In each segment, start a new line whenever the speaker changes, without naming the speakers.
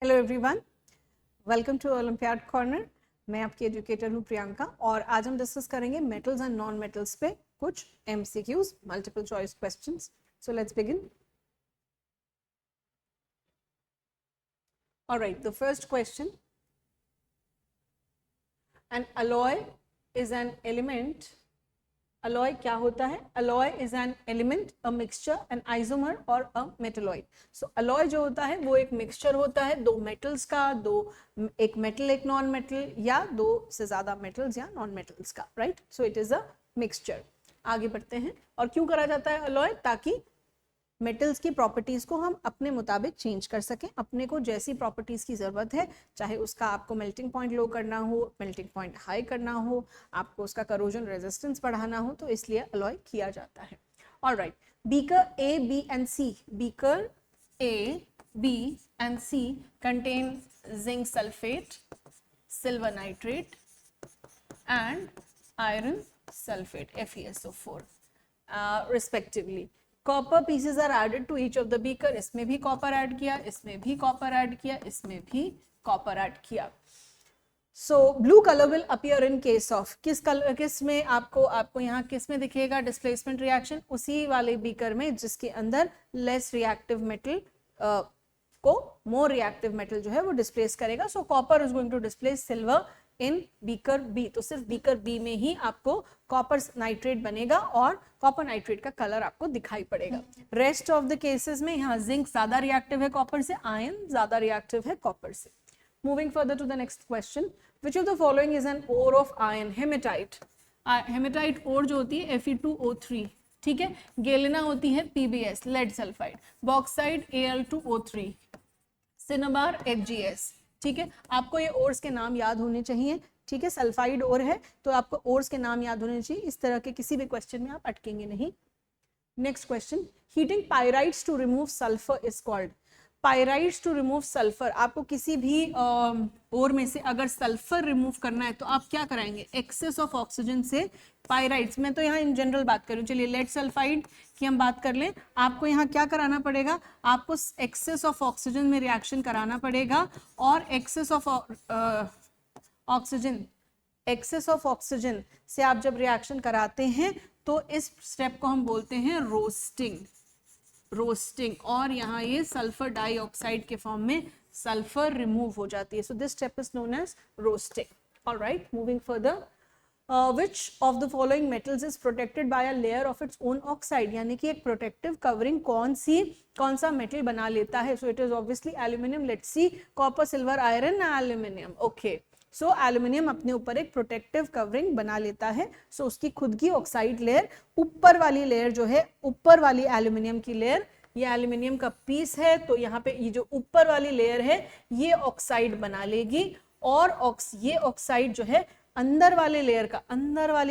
Hello everyone, welcome to Olympiad corner. मैं आपकी educator हूँ प्रियंका और आज हम डिस्कस करेंगे मेटल्स एंड नॉन मेटल्स पे कुछ MCQs, multiple choice questions. So let's begin. Alright, the first question, an alloy is an element. Alloy क्या होता है? Alloy is an element, a mixture, an isomer और अ मेटलॉइड। सो अलॉय जो होता है वो एक मिक्सचर होता है दो मेटल्स का, एक मेटल एक नॉन मेटल, या दो से ज्यादा मेटल्स या नॉन मेटल्स का, right? So it is a mixture. आगे बढ़ते हैं। और क्यों करा जाता है अलॉय? ताकि मेटल्स की प्रॉपर्टीज को हम अपने मुताबिक चेंज कर सकें, अपने को जैसी प्रॉपर्टीज की जरूरत है, चाहे उसका आपको मेल्टिंग पॉइंट लो करना हो, मेल्टिंग पॉइंट हाई करना हो, आपको उसका करोजन रेजिस्टेंस बढ़ाना हो, तो इसलिए अलॉय किया जाता है। Alright, beaker A, B and C, beaker A, B and C contain zinc sulphate, silver nitrate and iron sulfate FeSO4 respectively. Copper pieces are added to each of the beaker. इसमें भी copper add किया, इसमें भी copper add किया, इसमें भी copper add किया। सो blue colour will appear in case of, किस में आपको यहाँ किस में दिखेगा डिस्प्लेसमेंट रिएक्शन? उसी वाले बीकर में जिसके अंदर लेस रिएक्टिव मेटल को मोर रिएक्टिव मेटल जो है वो डिस्प्लेस करेगा। So copper is going to displace silver in beaker B. तो सिर्फ बीकर बी में ही आपको कॉपर नाइट्रेट बनेगा और कॉपर नाइट्रेट का कलर आपको दिखाई पड़ेगा। रेस्ट ऑफ द केसेस में यहाँ जिंक ज्यादा रिएक्टिव है कॉपर से, आयरन ज्यादा रिएक्टिव है कॉपर से। Moving further to the next question, which of the following is an ore of iron? Hematite. Hematite ore जो होती है Fe2O3, ठीक है। गेलिना होती है PbS, lead sulphide. Bauxite Al2O3, cinnabar FgS, ठीक है। आपको ये ओर्स के नाम याद होने चाहिए, ठीक है। सल्फाइड ओर है तो आपको ओर्स के नाम याद होने चाहिए, इस तरह के किसी भी क्वेश्चन में आप अटकेंगे नहीं। Next question, heating pyrites to remove sulphur is called. Pyrites to remove sulphur, आपको किसी भी ओर में से अगर सल्फर रिमूव करना है तो आप क्या कराएंगे? एक्सेस ऑफ ऑक्सीजन से पायराइट्स, मैं तो यहाँ इन जनरल बात कर रही हूँ, चलिए लेड सल्फाइड की हम बात कर लें। आपको यहाँ क्या कराना पड़ेगा? आपको एक्सेस ऑफ ऑक्सीजन में रिएक्शन कराना पड़ेगा और excess of oxygen, excess of oxygen से आप जब रिएक्शन कराते हैं तो इस स्टेप को हम बोलते हैं रोस्टिंग। रोस्टिंग, और यहाँ ये सल्फर डाइऑक्साइड के फॉर्म में सल्फर रिमूव हो जाती है। So this step is known as roasting. Alright, moving further, which of the following metals is protected by a layer of its own oxide? यानी कि एक प्रोटेक्टिव कवरिंग कौन सा मेटल बना लेता है? सो it is obviously aluminium. Let's see, copper, silver, iron, aluminium. Okay, so aluminium अपने ऊपर एक प्रोटेक्टिव कवरिंग बना लेता है। सो उसकी खुद की ऑक्साइड लेयर, ऊपर वाली लेयर जो है, ऊपर वाली एल्यूमिनियम की लेयर, ये एल्यूमिनियम का पीस है, तो यहाँ पे ये जो ऊपर वाली लेयर है ये ऑक्साइड बना लेगी, और ये ऑक्साइड जो है अंदर वाली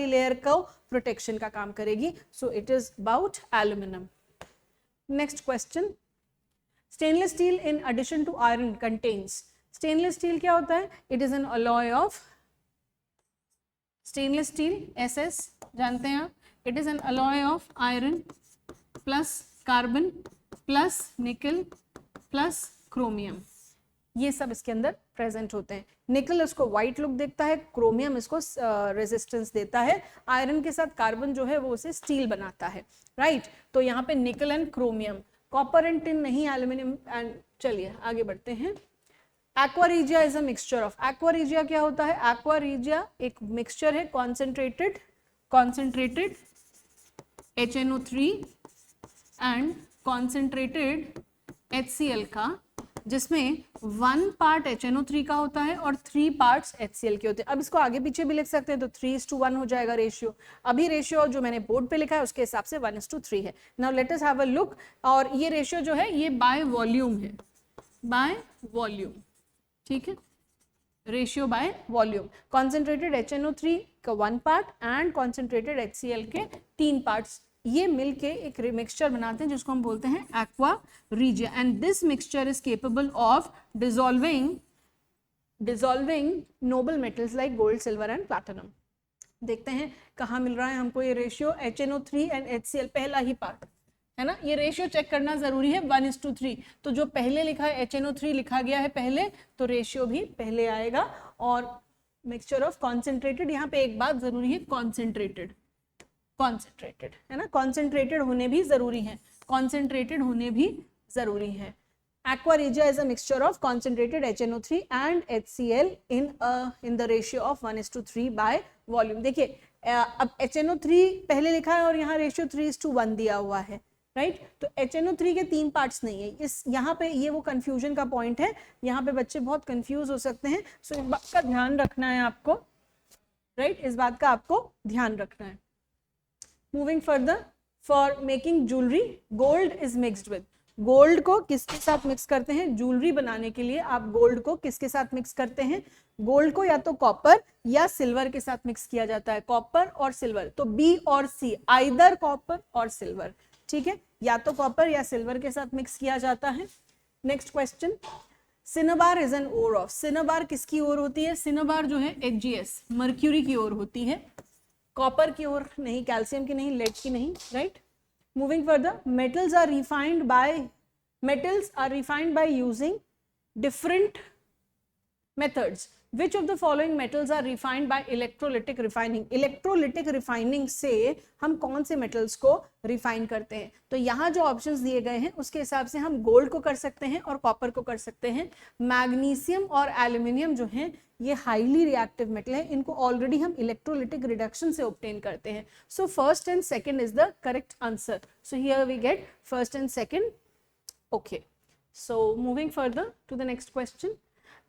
लेयर का प्रोटेक्शन का काम करेगी। So it is about aluminium. Next question, stainless steel in addition to iron contains. Stainless steel क्या होता है? It is an alloy of, stainless steel SS जानते हैं आप, it is an alloy of iron plus carbon plus nickel plus chromium. ये सब इसके अंदर प्रेजेंट होते हैं। निकल इसको व्हाइट लुक देता है, क्रोमियम इसको रेजिस्टेंस देता है, आयरन के साथ कार्बन जो है वो उसे स्टील बनाता है, राइट? तो यहाँ पे निकल and chromium, copper and tin नहीं, एल्यूमिनियम एंड। चलिए आगे बढ़ते हैं। Aqua regia is a mixture of, aqua regia क्या होता है? एक्वा रिजिया एक मिक्सचर है concentrated HNO3 and concentrated HCl का, जिसमें 1 पार्ट HNO3 का होता है और 3 पार्ट्स HCl के होते हैं। अब इसको आगे पीछे भी लिख सकते हैं, तो 3:1 हो जाएगा रेशियो। अभी रेशियो जो मैंने बोर्ड पे लिखा है उसके हिसाब से 1:3 है। Now let us have a look, और ये रेशियो जो है ये बाय वॉल्यूम है, बाय वॉल्यूम, ठीक है, ratio by volume. Concentrated HNO3 का 1 पार्ट एंड कॉन्सेंट्रेटेड HCl के 3 पार्ट्स, ये मिलके एक मिक्सचर बनाते हैं जिसको हम बोलते हैं aqua regia. And this mixture is capable of dissolving noble metals like gold, silver and platinum. देखते हैं कहाँ मिल रहा है हमको ये रेशियो, HNO3 एंड HCl, पहला ही पार्ट है ना, ये रेशियो चेक करना जरूरी है 1:3। तो जो पहले लिखा है HNO3 लिखा गया है पहले, तो रेशियो भी पहले आएगा। और मिक्सचर ऑफ कॉन्सेंट्रेटेड, यहाँ पे एक बात जरूरी है, कॉन्सेंट्रेटेड, कॉन्सेंट्रेटेड है ना, कॉन्सेंट्रेटेड होने भी जरूरी है, कॉन्सेंट्रेटेड होने भी जरूरी है। Aqua regia is a mixture of concentrated HNO3 and HCl in the ratio of 1:3 by volume। देखिए अब HNO3 पहले लिखा है और यहाँ रेशियो 3:1 दिया हुआ है, राइट। तो HNO3 के 3 पार्ट्स नहीं है, इस यहाँ पे ये वो कंफ्यूजन का पॉइंट है, यहाँ पे बच्चे बहुत कंफ्यूज हो सकते हैं। सो इस बात का ध्यान रखना है आपको, राइट, इस बात का आपको ध्यान रखना है। Moving further, for making jewellery gold is mixed with, gold को किसके साथ मिक्स करते हैं, ज्वेलरी बनाने के लिए आप गोल्ड को किसके साथ मिक्स करते हैं, गोल्ड को या तो कॉपर या सिल्वर के साथ मिक्स किया जाता है, कॉपर और सिल्वर। तो बी और सी, आइदर कॉपर और सिल्वर, ठीक है, या तो कॉपर या सिल्वर के साथ मिक्स किया जाता है। Next question, cinnabar is an ore of, cinnabar किसकी ओर होती है, सिनेबार जो है HGS मर्क्यूरी की ओर होती है, कॉपर की ओर नहीं, कैल्शियम की नहीं, लेड की नहीं, right. Moving further, metals are refined by using different methods. Which of the following metals are refined by electrolytic refining? Electrolytic refining से हम कौन से metals को refine करते हैं? तो यहाँ जो options दिए गए हैं उसके हिसाब से हम gold को कर सकते हैं और copper को कर सकते हैं। मैग्नीशियम और एल्यूमिनियम जो हैं ये हाईली रिएक्टिव मेटल है, इनको ऑलरेडी हम इलेक्ट्रोलिटिक रिडक्शन से ऑब्टेन करते हैं। So first and second is the correct answer. So here we get first and second. Okay, so moving further to the next question,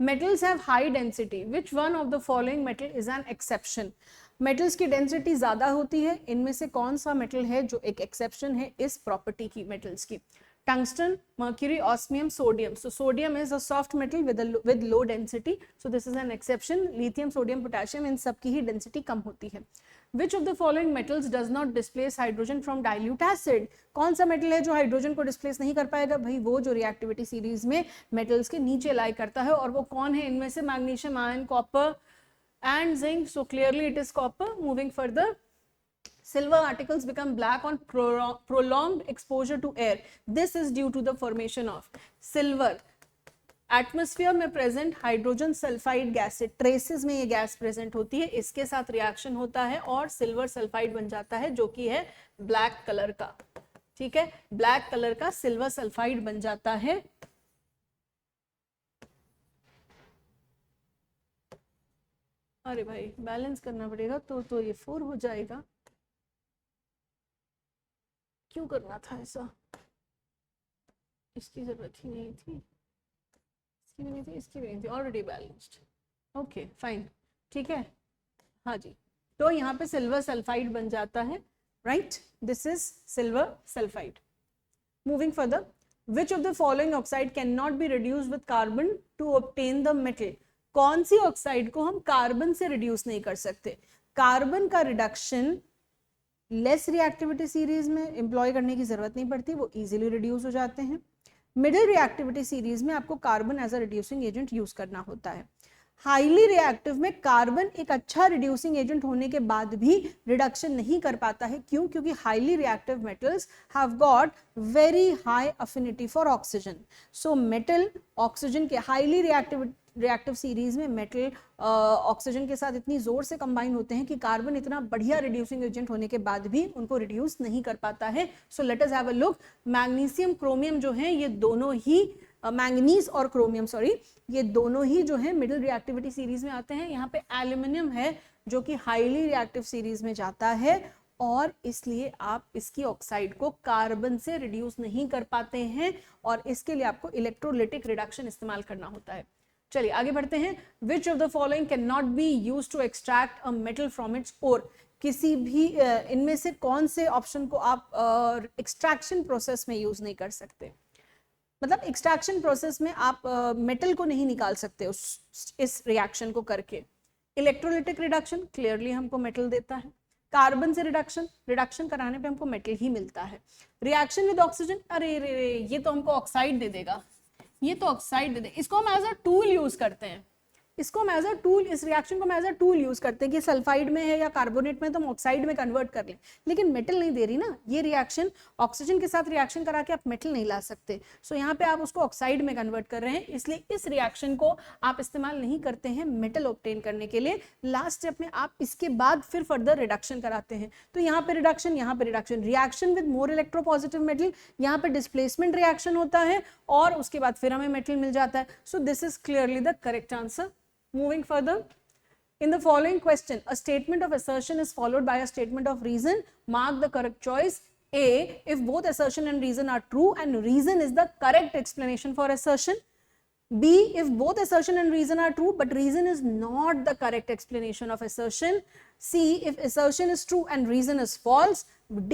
metals have high density, which one of the following metal is an exception? Metals की density ज्यादा होती है, इनमें से कौन सा metal है जो एक एक्सेप्शन है इस प्रॉपर्टी की, मेटल्स की? Tungsten, mercury, osmium, sodium. So sodium is a soft metal with low density. So this is an exception. Lithium, sodium, potassium इन सब की ही density कम होती है। Which of the following metals does not displace hydrogen from dilute acid? कौन सा metal है जो hydrogen को displace नहीं कर पाएगा? भाई वो जो रिएक्टिविटी सीरीज में मेटल्स के नीचे लाई करता है, और वो कौन है इनमें से? Magnesium, iron, copper and zinc. So clearly it is copper. Moving further, silver articles become black on prolonged exposure to air. This is due to the formation of silver atmosphere में प्रेजेंट हाइड्रोजन सल्फाइड गैस से, traces में ये gas present होती है, इसके साथ reaction होता है और सिल्वर सल्फाइड बन जाता है जो कि है ब्लैक कलर का, ठीक है, ब्लैक कलर का सिल्वर सल्फाइड बन जाता है। अरे भाई बैलेंस करना पड़ेगा, तो ये 4 हो जाएगा, क्यों करना था ऐसा, इसकी जरूरत ही नहीं थी, इसकी भी नहीं थी, इसकी भी नहीं थी, ऑलरेडी बैलेंस्ड। ओके फाइन, ठीक है, हाँ जी। तो यहाँ पे सिल्वर सल्फाइड बन जाता है, right, this is silver sulphide. Moving further, which of the following oxide can not be reduce with carbon to obtain the metal? कौन सी ऑक्साइड को हम कार्बन से रिड्यूस नहीं कर सकते? कार्बन का रिडक्शन लेस रिएक्टिविटी सीरीज में एम्प्लॉय करने की जरूरत नहीं पड़ती, वो इजीली रिड्यूस हो जाते हैं। मिडिल रिएक्टिविटी सीरीज में आपको carbon as a reducing agent use करना होता है। हाईली रिएक्टिव में कार्बन एक अच्छा रिड्यूसिंग एजेंट होने के बाद भी रिडक्शन नहीं कर पाता है, क्यों? क्योंकि highly reactive metals have got very high affinity for oxygen. So metal oxygen के हाईली रिएक्टिव सीरीज में मेटल ऑक्सीजन के साथ इतनी जोर से कंबाइन होते हैं कि कार्बन इतना बढ़िया रिड्यूसिंग एजेंट होने के बाद भी उनको रिड्यूस नहीं कर पाता है। सो let us have a look. Magnesium, chromium जो है ये दोनों ही मैंगनीज और क्रोमियम ये दोनों ही जो है मिडिल रिएक्टिविटी सीरीज में आते हैं। यहाँ पे एल्यूमिनियम है जो कि हाईली रिएक्टिव सीरीज में जाता है, और इसलिए आप इसकी ऑक्साइड को कार्बन से रिड्यूस नहीं कर पाते हैं, और इसके लिए आपको इलेक्ट्रोलिटिक रिडक्शन इस्तेमाल करना होता है। चलिए आगे बढ़ते हैं। Which of the following can not be used to extract a metal from its ore? किसी भी इनमें से कौन से ऑप्शन को आप एक्सट्रैक्शन प्रोसेस में यूज नहीं कर सकते? मतलब एक्सट्रैक्शन प्रोसेस में आप मेटल को नहीं निकाल सकते इस रिएक्शन को करके। इलेक्ट्रोलिटिक रिडक्शन क्लियरली हमको मेटल देता है, कार्बन से रिडक्शन कराने पे हमको मेटल ही मिलता है। रिएक्शन विद ऑक्सीजन, अरे रे ये तो हमको ऑक्साइड दे देगा, ये तो ऑक्साइड दे दे, इसको हम एज अ टूल यूज करते हैं। इसको हम एज अ टूल, इस रिएक्शन को हम एज अ टूल यूज करते हैं कि सल्फाइड में है या कार्बोनेट में तो हम ऑक्साइड में कन्वर्ट कर लें, लेकिन मेटल नहीं दे रही ना ये रिएक्शन, ऑक्सीजन के साथ रिएक्शन करा के आप मेटल नहीं ला सकते। सो यहाँ पे आप उसको ऑक्साइड में कन्वर्ट कर रहे हैं, इसलिए इस रिएक्शन को आप इस्तेमाल नहीं करते हैं मेटल ऑब्टेन करने के लिए। लास्ट स्टेप में आप इसके बाद फिर फर्दर रिडक्शन कराते हैं, तो यहाँ पे रिडक्शन, यहाँ पे reduction, reaction with more electropositive metal, यहाँ पे डिस्प्लेसमेंट रिएक्शन होता है और उसके बाद फिर हमें मेटल मिल जाता है। So this is clearly the correct answer. Moving further, in the following question, a statement of assertion is followed by a statement of reason. Mark the correct choice. A, if both assertion and reason are true and reason is the correct explanation for assertion. B, if both assertion and reason are true but reason is not the correct explanation of assertion. C, if assertion is true and reason is false.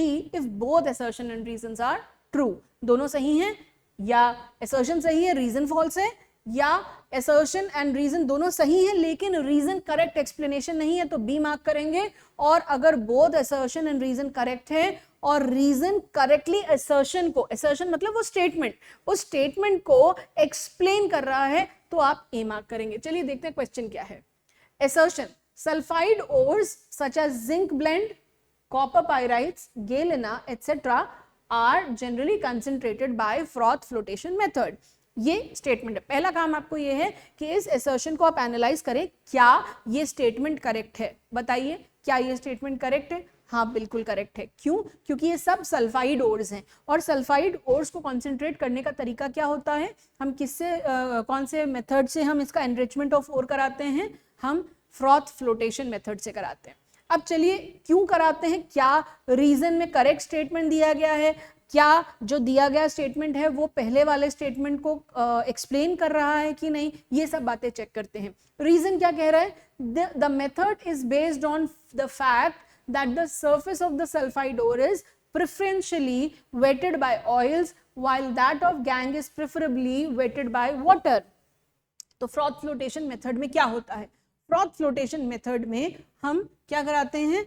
D, if both assertion and reasons are true. दोनों सही हैं या assertion सही है reason false है, या assertion and reason दोनों सही है लेकिन reason correct explanation नहीं है, तो B मार्क करेंगे। और अगर both assertion and reason correct है और reason correctly assertion को, assertion मतलब वो statement, उस statement को explain कर रहा है, तो आप A मार्क करेंगे। चलिए देखते हैं question क्या है। Assertion, sulfide ores such as zinc blende, copper pyrites, galena etc. are generally concentrated by froth flotation method. ये स्टेटमेंट है। पहला काम आपको ये है कि इस असर्शन को आप एनालाइज करें, क्या ये स्टेटमेंट करेक्ट है। बताइए क्या ये स्टेटमेंट करेक्ट है? हाँ बिल्कुल करेक्ट है। क्यों? क्योंकि ये सब सल्फाइड ओर्स हैं और सल्फाइड ओर्स को कॉन्सेंट्रेट करने का तरीका क्या होता है, हम किससे कौन से मेथड से हम इसका एनरिचमेंट ऑफ ओर कराते हैं, हम फ्रॉथ फ्लोटेशन मेथड से कराते हैं। अब चलिए क्यों कराते हैं, क्या रीजन में करेक्ट स्टेटमेंट दिया गया है, क्या जो दिया गया स्टेटमेंट है वो पहले वाले स्टेटमेंट को एक्सप्लेन कर रहा है कि नहीं, ये सब बातें चेक करते हैं। रीजन क्या कह रहा है, the method is based on the fact that the surface of the sulphide ore is preferentially wetted by oils while that of gangue is preferably wetted by water. तो फ्रॉथ फ्लोटेशन मेथड में क्या होता है, froth flotation method में हम क्या कराते हैं,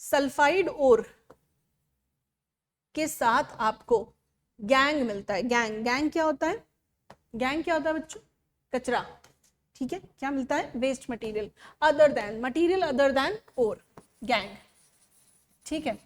सल्फाइड ओर के साथ आपको गैंग मिलता है। गैंग, गैंग क्या होता है, गैंग क्या होता है बच्चों, कचरा, ठीक है, क्या मिलता है, waste material, material other than ore, gangue, ठीक है।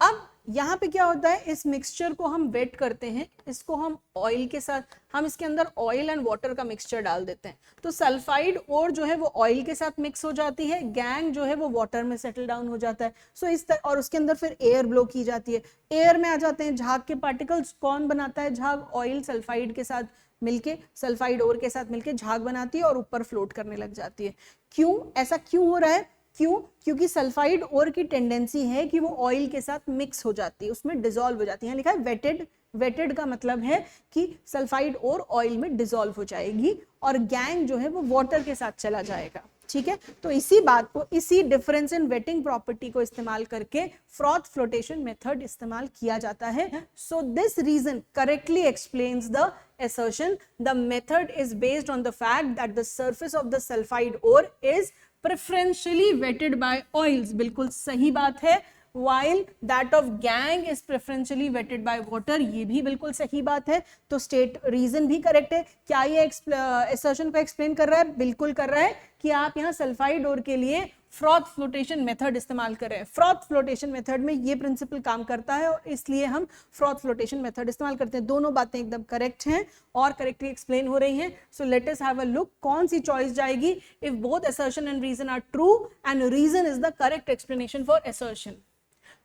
अब यहाँ पे क्या होता है, इस मिक्सचर को हम वेट करते हैं, इसको हम ऑयल के साथ, हम इसके अंदर ऑयल एंड वाटर का मिक्सचर डाल देते हैं, तो सल्फाइड ओर जो है वो ऑयल के साथ मिक्स हो जाती है, गैंग जो है वो वाटर में सेटल डाउन हो जाता है। सो इस तरह, और उसके अंदर फिर एयर ब्लो की जाती है, एयर में आ जाते हैं झाग के पार्टिकल्स। कौन बनाता है झाग, ऑयल सल्फाइड के साथ मिलके, सल्फाइड ओर के साथ मिलके झाग बनाती है और ऊपर फ्लोट करने लग जाती है। क्यों ऐसा क्यों हो रहा है, क्यों, क्योंकि सल्फाइड ओर की टेंडेंसी है कि वो ऑयल के साथ मिक्स हो जाती है, उसमें डिसॉल्व हो जाती है। लिखा है वेटेड, वेटेड का मतलब है कि सल्फाइड ओर ऑयल में डिसॉल्व हो जाएगी और गैंग जो है वो वाटर के साथ चला जाएगा, ठीक है। तो इसी बात को, इसी डिफरेंस इन वेटिंग प्रॉपर्टी को इस्तेमाल करके फ्रॉथ फ्लोटेशन मेथड इस्तेमाल किया जाता है। So this reason correctly explains the assertion, the method is based on the fact that the surface of the sulfide ore is preferentially wetted by oils, बिल्कुल सही बात है। while that of gang is preferentially wetted by water, ये भी बिल्कुल सही बात है। तो स्टेट रीजन भी करेक्ट है। क्या ये assertion को एक्सप्लेन कर रहा है, बिल्कुल कर रहा है कि आप यहाँ सल्फाइड ओर के लिए फ्रॉथ फ्लोटेशन मेथड इस्तेमाल कर रहे हैं। फ्रॉथ फ्लोटेशन मेथड में ये प्रिंसिपल काम करता है और इसलिए हम फ्रॉथ फ्लोटेशन मेथड इस्तेमाल करते हैं। दोनों बातें एकदम करेक्ट हैं और करेक्टली एक्सप्लेन हो रही हैं। So let us have a look, कौन सी चॉइस जाएगी, if both assertion and reason are true and reason is the correct explanation for assertion.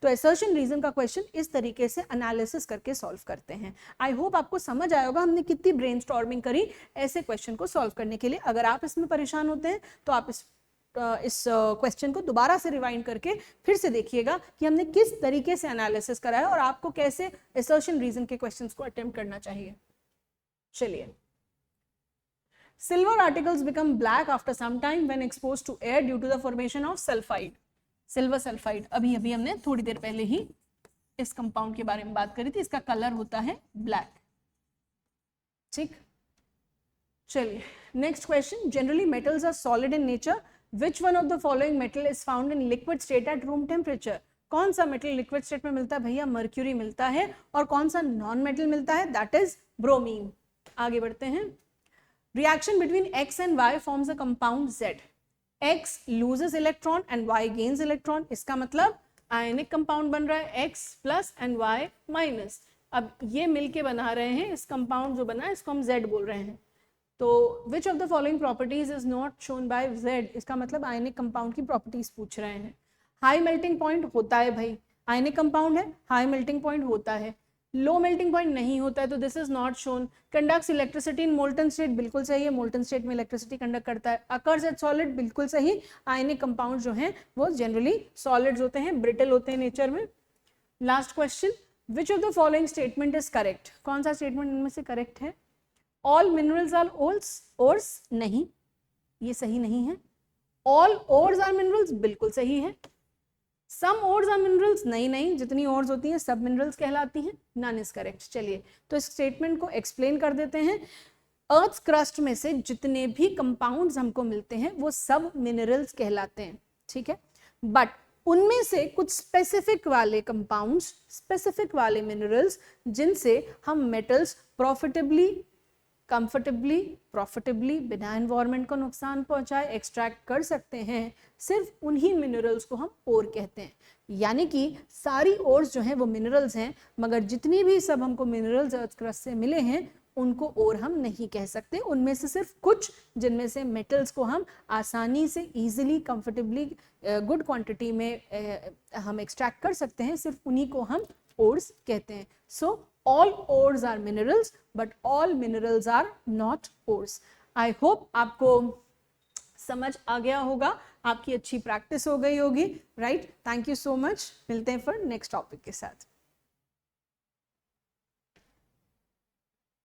तो असर्शन रीजन का क्वेश्चन इस तरीके से एनालिसिस करके सॉल्व करते हैं। आई होप आपको समझ आया होगा हमने कितनी ब्रेनस्टॉर्मिंग करी ऐसे क्वेश्चन को सॉल्व करने के लिए। अगर आप इसमें परेशान होते हैं तो आप इस क्वेश्चन को दोबारा से रिवाइंड करके फिर से देखिएगा कि हमने किस तरीके से एनालिसिस करा है और आपको कैसे असर्शन रीजन के क्वेश्चंस को अटेम्प्ट करना चाहिए। चलिए, silver articles become black after some time when exposed to air due to the formation of sulphide. Silver sulphide, अभी अभी हमने थोड़ी देर पहले ही इस कंपाउंड के बारे में बात करी थी, इसका कलर होता है ब्लैक, ठीक। चलिए next question, generally metals are solid in nature, which one of the following metal is found in liquid state at room temperature? कौन सा मेटल लिक्विड स्टेट में मिलता है भैया, मर्क्यूरी मिलता है। और कौन सा नॉन मेटल मिलता है, दैट इज ब्रोमीन। आगे बढ़ते हैं, Reaction between X and Y forms a compound Z. X loses electron and Y gains electron. इसका मतलब आयनिक कंपाउंड बन रहा है X plus and Y minus. अब ये मिलके बना रहे हैं इस कंपाउंड जो बना है इसको हम Z बोल रहे हैं. तो विच of the following properties is not shown by Z. इसका मतलब आयनिक कंपाउंड की प्रॉपर्टीज पूछ रहे हैं. हाई मेल्टिंग पॉइंट होता है भाई, आयनिक कंपाउंड है, हाई मेल्टिंग पॉइंट होता है. लो मेल्टिंग पॉइंट नहीं होता है तो this is not shown. Conducts electricity in molten state, बिल्कुल सही है, मोल्टन स्टेट में इलेक्ट्रिसिटी कंडक्ट करता है. अकर्स एट सॉलिड, बिल्कुल सही, आयनिक कंपाउंड जो हैं वो जनरली सॉलिड्स होते हैं, ब्रिटल होते हैं नेचर में. Last question, which of the following statement is correct. कौन सा स्टेटमेंट इनमें से करेक्ट है. ऑल मिनरल्स आर ओर्स, नहीं, ये सही नहीं है. ऑल ओर्स आर मिनरल्स, बिल्कुल सही है. सम ओर्स आर मिनरल्स, नहीं, जितनी ओर्स होती हैं सब मिनरल्स कहलाती हैं. None is correct. चलिए तो इस स्टेटमेंट को एक्सप्लेन कर देते हैं. अर्थ क्रस्ट में से जितने भी कंपाउंड्स हमको मिलते हैं वो सब मिनरल्स कहलाते हैं, ठीक है. बट उनमें से कुछ स्पेसिफिक वाले कंपाउंड्स, स्पेसिफिक वाले मिनरल्स जिनसे हम मेटल्स प्रॉफिटेबली बिना एनवायरनमेंट को नुकसान पहुंचाए एक्सट्रैक्ट कर सकते हैं, सिर्फ उन्हीं मिनरल्स को हम ओर कहते हैं. यानी कि सारी ओर्स जो हैं वो मिनरल्स हैं, मगर जितनी भी सब हमको मिनरल्स अर्थ क्रस्ट से मिले हैं उनको और हम नहीं कह सकते. उनमें से सिर्फ कुछ जिनमें से मेटल्स को हम आसानी से इजीली कंफर्टेबली गुड क्वांटिटी में हम एक्सट्रैक्ट कर सकते हैं, सिर्फ उन्हीं को हम ओर्स कहते हैं. सो all ores are minerals but all minerals are not ores. I hope आपको समझ आ गया होगा, आपकी अच्छी प्रैक्टिस हो गई होगी, right. Thank you so much. मिलते हैं फिर नेक्स्ट टॉपिक के साथ.